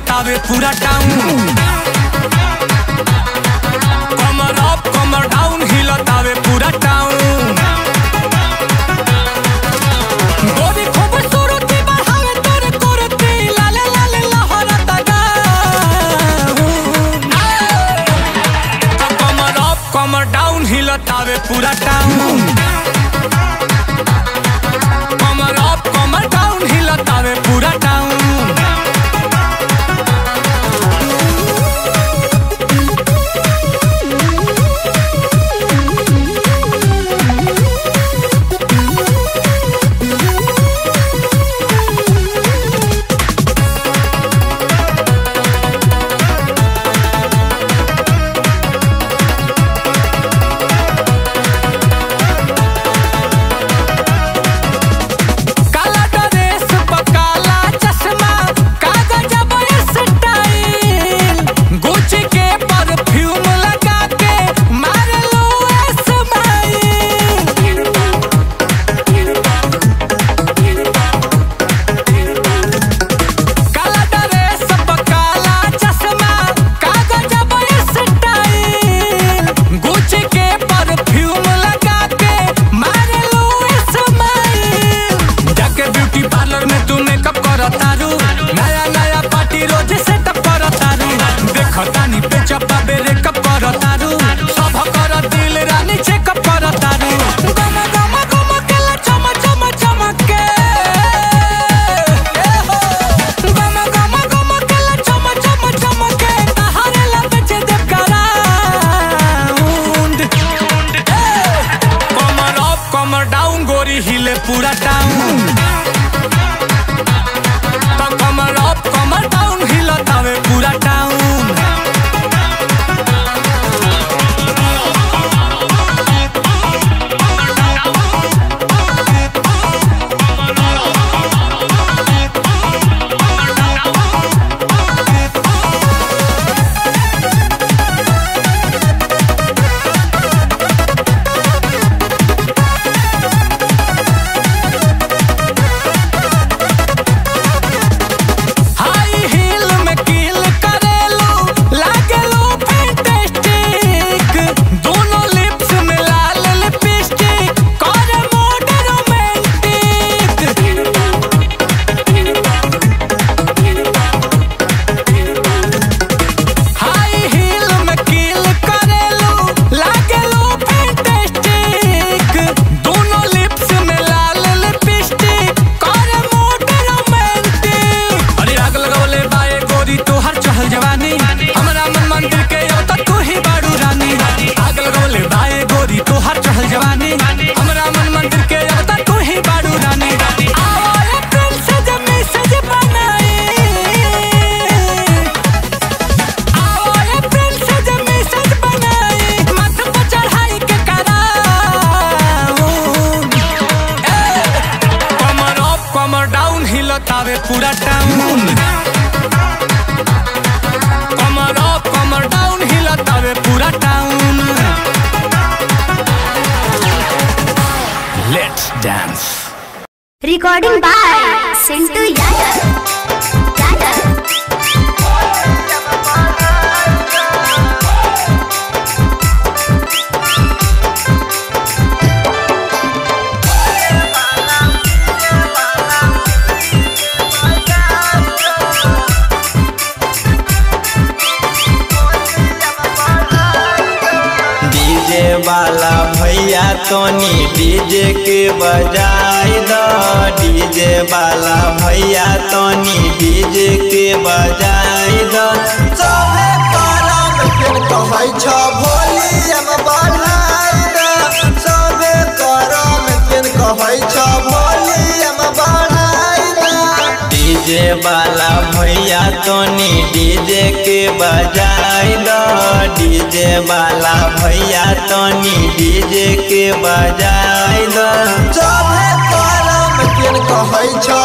हिलतावे पूरा टाउन। कमर अप कमर डाउन हिलतावे पूरा टाउन। गोरी खूबसूरती बढ़ावे तोरे कुर्ती लाले लाले लहरता गाउन। कमर अप कमर डाउन हिलतावे पूरा टाउन। कमर अप कमर डाउन हिलतावे पूरा टाउन। नया नया पार्टी रोज सेटअप करतारू देखतानी पे चप्पा बेरे कप करतारू सब कर दिल रानी चेकअप करतारू गम गम गम केला चम चम चमके गम गम गम केला चम चम चमके तहारे लबचे दे कराउंड। कमर अप कमर डाउन गोरी हिले पूरा टाउन। कमर अप कमर डाउन हिलतावे पूरा टाउन। हिलतावे पूरा टाउन। कमर अप कमर डाउन हिलतावे पूरा town. Let's dance. Recording by Sintu Yadav. वाला भैया तोनी डीजे के बजाई दो। डीजे वाला भैया तोनी डीजे के बजाई दो। सबे करम के कहै छ वॉल्यूम बढ़ाई दो। सबे करम के कहै छ वॉल्यूम बढ़ाई दो। डीजे वाला भैया तोनी डीजे के बजाई दो। डीजे वाला भैया तोनी डीजे के बजाई दो। सबे करम के कहै छ